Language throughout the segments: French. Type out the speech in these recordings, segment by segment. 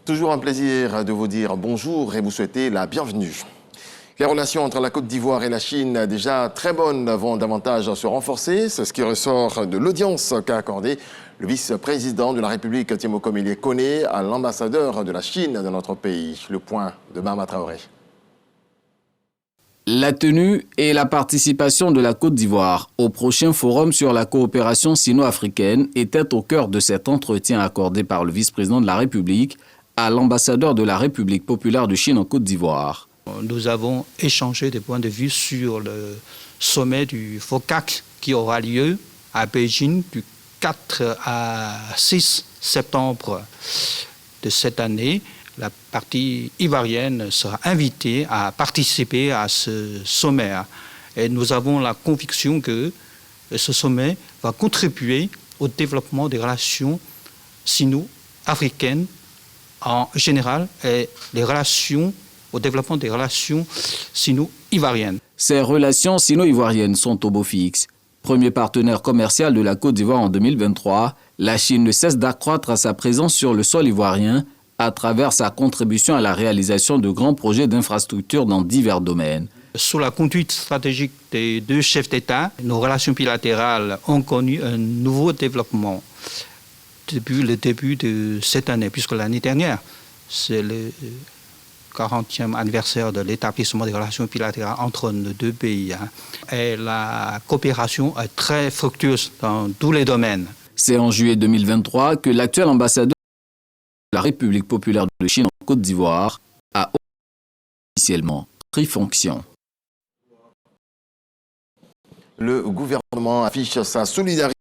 Toujours un plaisir de vous dire bonjour et vous souhaiter la bienvenue. Les relations entre la Côte d'Ivoire et la Chine, déjà très bonnes, vont davantage se renforcer. C'est ce qui ressort de l'audience qu'a accordée le vice-président de la République, Tiemokom Elie Koné, à l'ambassadeur de la Chine dans notre pays. Le point de Mahama Traoré. La tenue et la participation de la Côte d'Ivoire au prochain forum sur la coopération sino-africaine étaient au cœur de cet entretien accordé par le vice-président de la République à l'ambassadeur de la République populaire de Chine en Côte d'Ivoire. Nous avons échangé des points de vue sur le sommet du FOCAC qui aura lieu à Beijing du 4 à 6 septembre de cette année. La partie ivoirienne sera invitée à participer à ce sommet. Et nous avons la conviction que ce sommet va contribuer au développement des relations sino-africaines en général et au développement des relations sino-ivoiriennes. Ces relations sino-ivoiriennes sont au beau fixe. Premier partenaire commercial de la Côte d'Ivoire en 2023, la Chine ne cesse d'accroître sa présence sur le sol ivoirien à travers sa contribution à la réalisation de grands projets d'infrastructures dans divers domaines. Sous la conduite stratégique des deux chefs d'État, nos relations bilatérales ont connu un nouveau développement depuis le début de cette année, puisque l'année dernière, c'est le 40e anniversaire de l'établissement des relations bilatérales entre nos deux pays. Et la coopération est très fructueuse dans tous les domaines. C'est en juillet 2023 que l'actuel ambassadeur de la République populaire de Chine en Côte d'Ivoire a officiellement pris fonction. Le gouvernement affiche sa solidarité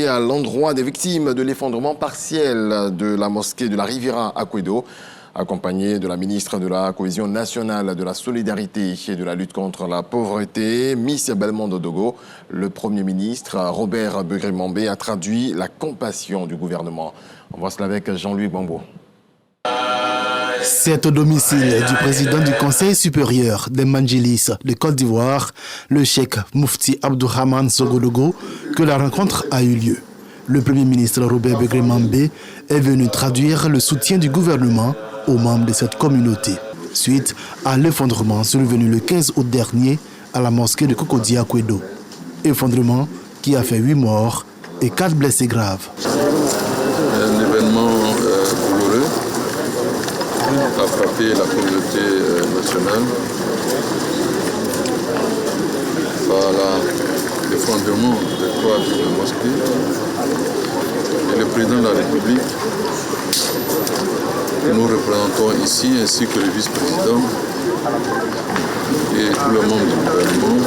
à l'endroit des victimes de l'effondrement partiel de la mosquée de la Riviera à Kouédo, accompagné de la ministre de la Cohésion nationale, de la solidarité et de la lutte contre la pauvreté, Miss Belmondo Dogo. Le Premier ministre Robert Begré-Mambé a traduit la compassion du gouvernement. On voit cela avec Jean-Louis Gbambo. C'est au domicile du président du Conseil supérieur des Mandjilis de Côte d'Ivoire, le cheikh Moufti Abdourahmane Sogodogo, que la rencontre a eu lieu. Le Premier ministre Robert Begré-Mambé est venu traduire le soutien du gouvernement aux membres de cette communauté, suite à l'effondrement survenu le 15 août dernier à la mosquée de Cocody à Kouédo. Effondrement qui a fait 8 morts et 4 blessés graves. Un événement douloureux a frappé la communauté nationale par l'effondrement de 3 de la mosquée. Et le président de la République, que nous représentons ici, ainsi que le vice-président et tous les membres du gouvernement,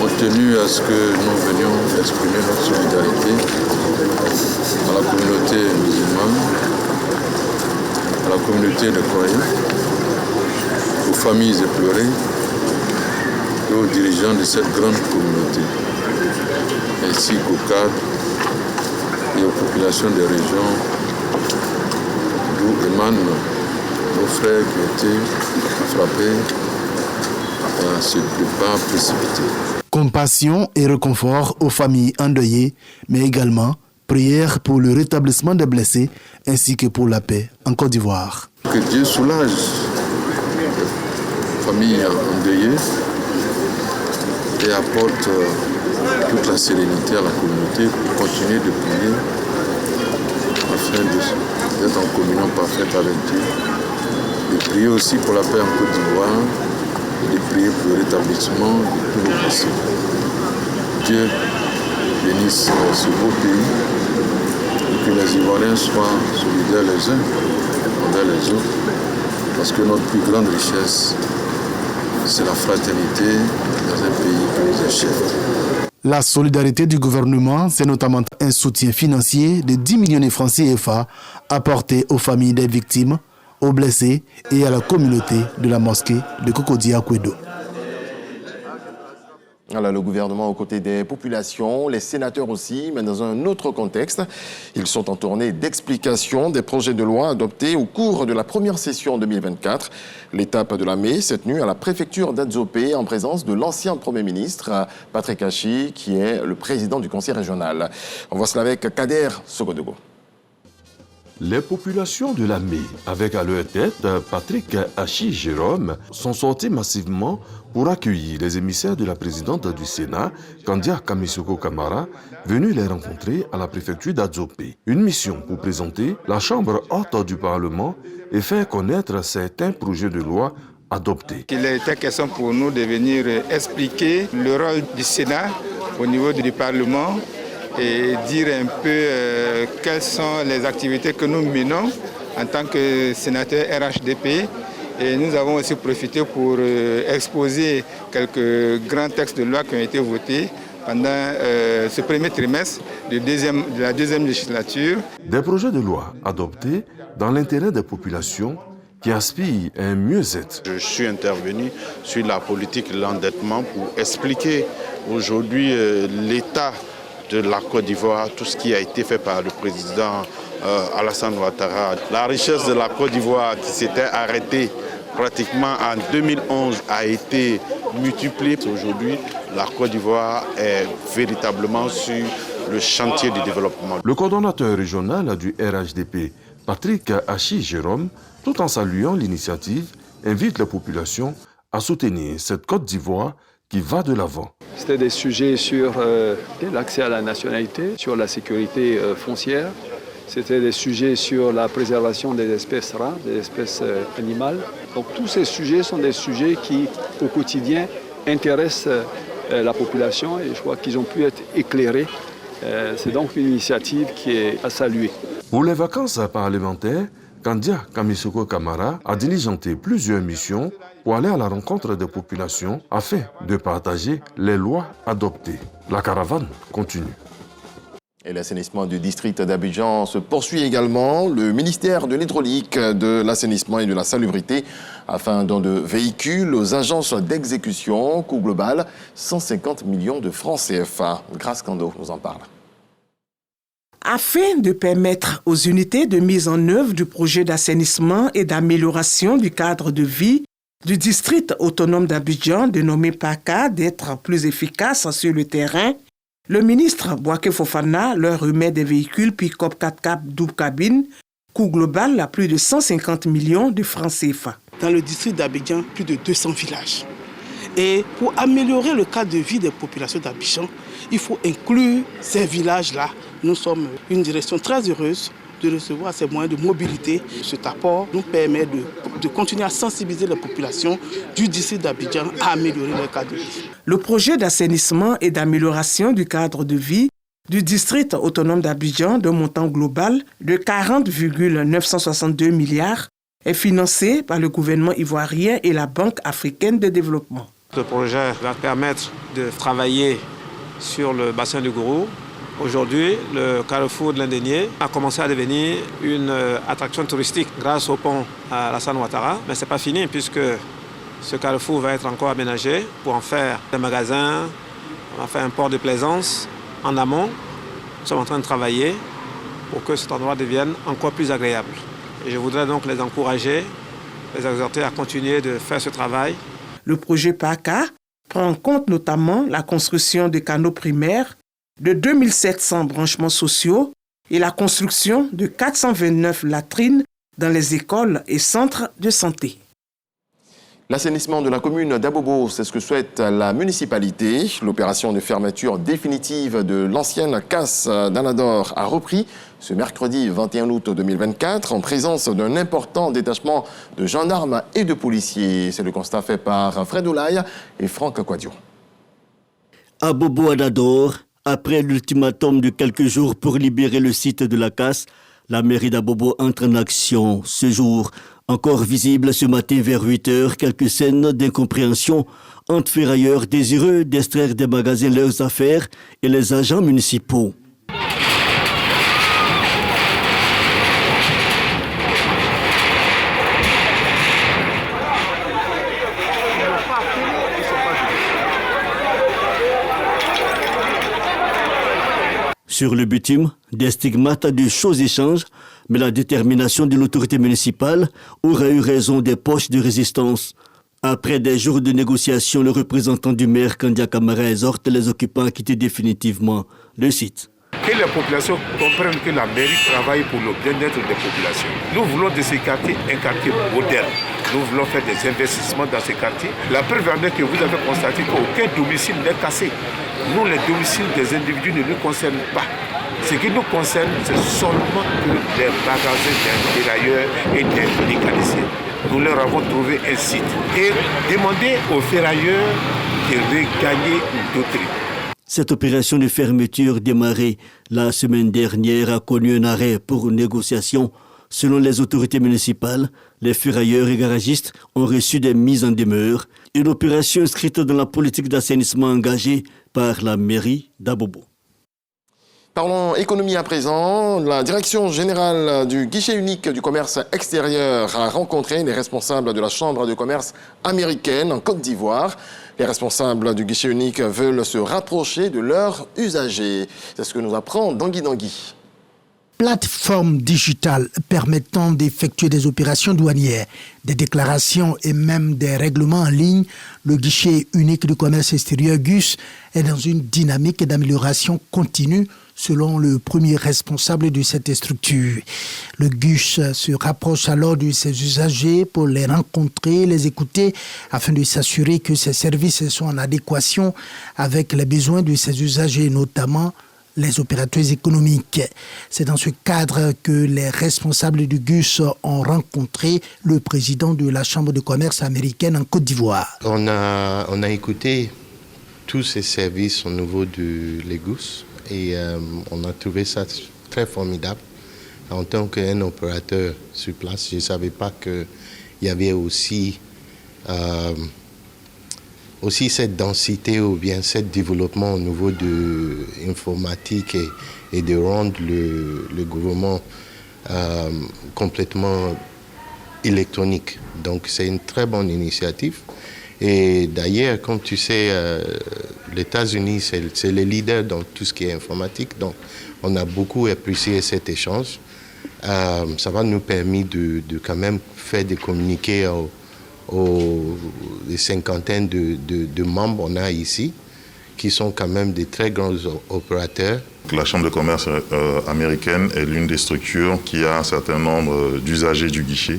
ont tenu à ce que nous venions exprimer notre solidarité à la communauté musulmane, à la communauté de croyants, aux familles éplorées et aux dirigeants de cette grande communauté, ainsi qu'aux cadres et aux populations des régions d'où émanent nos frères qui ont été frappés à ce départ précipité. Compassion et réconfort aux familles endeuillées, mais également prière pour le rétablissement des blessés ainsi que pour la paix en Côte d'Ivoire. Que Dieu soulage les familles endeuillées et apporte toute la sérénité à la communauté pour continuer de prier afin d'être en communion parfaite avec Dieu, de prier aussi pour la paix en Côte d'Ivoire et de prier pour le rétablissement de tous nos blessés. Dieu bénisse ce beau pays et que les Ivoiriens soient solidaires les uns envers les autres, parce que notre plus grande richesse, c'est la fraternité dans un pays qui nous est cher. La solidarité du gouvernement, c'est notamment un soutien financier de 10 millions de francs CFA apporté aux familles des victimes, aux blessés et à la communauté de la mosquée de Cocody à Kouédo. Alors, le gouvernement aux côtés des populations, les sénateurs aussi, mais dans un autre contexte. Ils sont en tournée d'explication des projets de loi adoptés au cours de la première session 2024. L'étape de la mai s'est tenue à la préfecture d'Adzopé en présence de l'ancien Premier ministre, Patrick Hachi, qui est le président du conseil régional. On voit cela avec Kader Sogodogo. Les populations de la Mai, avec à leur tête Patrick Achi-Jérôme, sont sorties massivement pour accueillir les émissaires de la présidente du Sénat, Kandia Kamisoko Kamara, venus les rencontrer à la préfecture d'Adzopé. Une mission pour présenter la Chambre haute du Parlement et faire connaître certains projets de loi adoptés. Il était question pour nous de venir expliquer le rôle du Sénat au niveau du Parlement et dire un peu quelles sont les activités que nous menons en tant que sénateur RHDP. Et nous avons aussi profité pour exposer quelques grands textes de loi qui ont été votés pendant ce premier trimestre de la deuxième législature. Des projets de loi adoptés dans l'intérêt des populations qui aspirent à un mieux-être. Je suis intervenu sur la politique de l'endettement pour expliquer aujourd'hui l'état de la Côte d'Ivoire, tout ce qui a été fait par le président Alassane Ouattara. La richesse de la Côte d'Ivoire qui s'était arrêtée pratiquement en 2011 a été multipliée. Aujourd'hui, la Côte d'Ivoire est véritablement sur le chantier du développement. Le coordonnateur régional du RHDP, Patrick Achi-Jérôme, tout en saluant l'initiative, invite les populations à soutenir cette Côte d'Ivoire qui va de l'avant. C'était des sujets sur l'accès à la nationalité, sur la sécurité foncière. C'était des sujets sur la préservation des espèces rares, des espèces animales. Donc tous ces sujets sont des sujets qui, au quotidien, intéressent la population et je crois qu'ils ont pu être éclairés. C'est donc une initiative qui est à saluer. Pour les vacances parlementaires, Kandia Kamisoko Kamara a diligenté plusieurs missions pour aller à la rencontre des populations afin de partager les lois adoptées. La caravane continue. Et l'assainissement du district d'Abidjan se poursuit également. Le ministère de l'Hydraulique, de l'Assainissement et de la Salubrité afin d'un de véhicules aux agences d'exécution. Coût global, 150 millions de francs CFA. Grâce Kando nous en parle. Afin de permettre aux unités de mise en œuvre du projet d'assainissement et d'amélioration du cadre de vie du district autonome d'Abidjan, dénommé PACA, d'être plus efficaces sur le terrain, le ministre Bouaké Fofana leur remet des véhicules pick-up 4x4 double cabine, coût global à plus de 150 millions de francs CFA. Dans le district d'Abidjan, plus de 200 villages. Et pour améliorer le cadre de vie des populations d'Abidjan, il faut inclure ces villages-là. Nous sommes une direction très heureuse de recevoir ces moyens de mobilité. Cet apport nous permet de continuer à sensibiliser les populations du district d'Abidjan à améliorer leur cadre de vie. Le projet d'assainissement et d'amélioration du cadre de vie du district autonome d'Abidjan, de montant global de 40,962 milliards, est financé par le gouvernement ivoirien et la Banque africaine de développement. Le projet va permettre de travailler sur le bassin du Gourou. Aujourd'hui, le carrefour de l'Indénié a commencé à devenir une attraction touristique grâce au pont Alassane Ouattara. Mais ce n'est pas fini puisque ce carrefour va être encore aménagé pour en faire des magasins, on va faire un port de plaisance en amont. Nous sommes en train de travailler pour que cet endroit devienne encore plus agréable. Et je voudrais donc les encourager, les exhorter à continuer de faire ce travail. Le projet PACA prend en compte notamment la construction de canaux primaires, de 2700 branchements sociaux et la construction de 429 latrines dans les écoles et centres de santé. L'assainissement de la commune d'Abobo, c'est ce que souhaite la municipalité. L'opération de fermeture définitive de l'ancienne casse d'Anador a repris ce mercredi 21 août 2024 en présence d'un important détachement de gendarmes et de policiers. C'est le constat fait par Fred Oulaye et Franck Quadio. Abobo Anador, après l'ultimatum de quelques jours pour libérer le site de la casse, la mairie d'Abobo entre en action. Ce jour, encore visible ce matin vers 8 h, quelques scènes d'incompréhension entre ferrailleurs désireux d'extraire des magasins leurs affaires et les agents municipaux. Sur le bitume, des stigmates de chauds échanges, mais la détermination de l'autorité municipale aura eu raison des poches de résistance. Après des jours de négociations, le représentant du maire Kandia Kamara exhorte les occupants à quitter définitivement le site. que les populations comprennent que la mairie travaille pour le bien-être des populations. Nous voulons de ces quartiers un quartier moderne. Nous voulons faire des investissements dans ces quartiers. La preuve en est que vous avez constaté qu'aucun domicile n'est cassé. Nous, les domiciles des individus ne nous concernent pas. Ce qui nous concerne, c'est seulement que les magasins des ferrailleurs et des mécaniciens. Nous leur avons trouvé un site et demandé aux ferrailleurs de regagner d'autres. Cette opération de fermeture démarrée la semaine dernière a connu un arrêt pour négociation. Selon les autorités municipales, les ferrailleurs et garagistes ont reçu des mises en demeure. Une opération inscrite dans la politique d'assainissement engagée par la mairie d'Abobo. Parlons économie à présent. La direction générale du guichet unique du commerce extérieur a rencontré les responsables de la Chambre de commerce américaine en Côte d'Ivoire. Les responsables du guichet unique veulent se rapprocher de leurs usagers. C'est ce que nous apprend Dangui Dangui. Plateforme digitale permettant d'effectuer des opérations douanières, des déclarations et même des règlements en ligne, le guichet unique du commerce extérieur GUS est dans une dynamique d'amélioration continue selon le premier responsable de cette structure. Le GUS se rapproche alors de ses usagers pour les rencontrer, les écouter afin de s'assurer que ces services sont en adéquation avec les besoins de ses usagers, notamment les opérateurs économiques. C'est dans ce cadre que les responsables du GUS ont rencontré le président de la Chambre de commerce américaine en Côte d'Ivoire. On a écouté tous ces services au niveau de l'EGUS et on a trouvé ça très formidable. En tant qu'un opérateur sur place, je ne savais pas qu'il y avait aussi cette densité ou bien ce développement au niveau de l'informatique et de rendre le gouvernement complètement électronique. Donc c'est une très bonne initiative. Et d'ailleurs, comme tu sais, les États-Unis, c'est le leader dans tout ce qui est informatique. Donc on a beaucoup apprécié cet échange. Ça va nous permettre de quand même faire des communiqués les cinquantaines de membres qu'on a ici, qui sont quand même des très grands opérateurs. La Chambre de commerce américaine est l'une des structures qui a un certain nombre d'usagers du guichet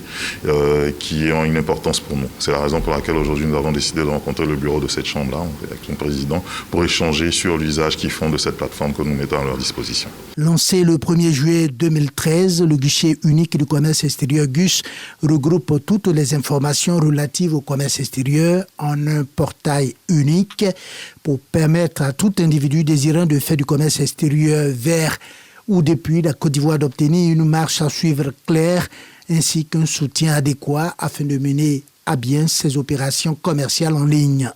qui ont une importance pour nous. C'est la raison pour laquelle aujourd'hui nous avons décidé de rencontrer le bureau de cette chambre-là, avec son président, pour échanger sur l'usage qu'ils font de cette plateforme que nous mettons à leur disposition. Lancé le 1er juillet 2013, le guichet unique du commerce extérieur GUS regroupe toutes les informations relatives au commerce extérieur en un portail unique pour permettre à tout individu désirant de faire du commerce extérieur vers ou depuis la Côte d'Ivoire d'obtenir une marche à suivre claire ainsi qu'un soutien adéquat afin de mener à bien ses opérations commerciales en ligne.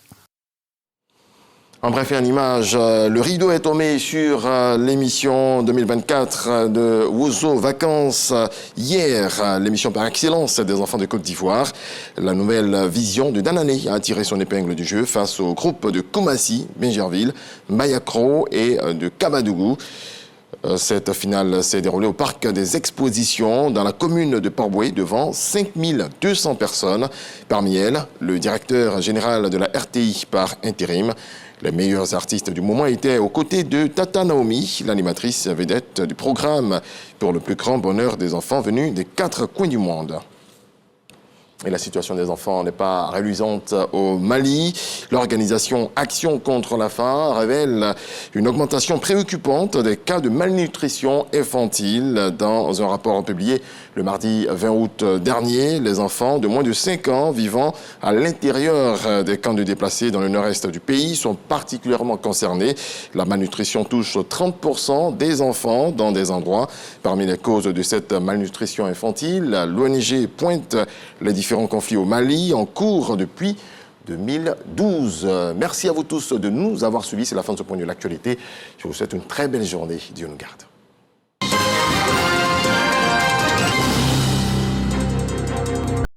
En bref et en image, le rideau est tombé sur l'émission 2024 de Wozo Vacances hier, l'émission par excellence des enfants de Côte d'Ivoire. La nouvelle vision de Danané a tiré son épingle du jeu face au groupe de Koumassi, Bingerville, Mayakro et de Kamadougou. Cette finale s'est déroulée au parc des expositions dans la commune de Port-Bouët devant 5200 personnes. Parmi elles, le directeur général de la RTI par intérim. Les meilleurs artistes du moment étaient aux côtés de Tata Naomi, l'animatrice vedette du programme pour le plus grand bonheur des enfants venus des 4 coins du monde. Et la situation des enfants n'est pas reluisante au Mali. L'organisation Action contre la faim révèle une augmentation préoccupante des cas de malnutrition infantile. Dans un rapport publié le mardi 20 août dernier, les enfants de moins de 5 ans vivant à l'intérieur des camps de déplacés dans le nord-est du pays sont particulièrement concernés. La malnutrition touche 30% des enfants dans des endroits. Parmi les causes de cette malnutrition infantile, l'ONG pointe les différents conflits au Mali en cours depuis 2012. Merci à vous tous de nous avoir suivis. C'est la fin de ce point de l'actualité. Je vous souhaite une très belle journée. Dieu nous garde.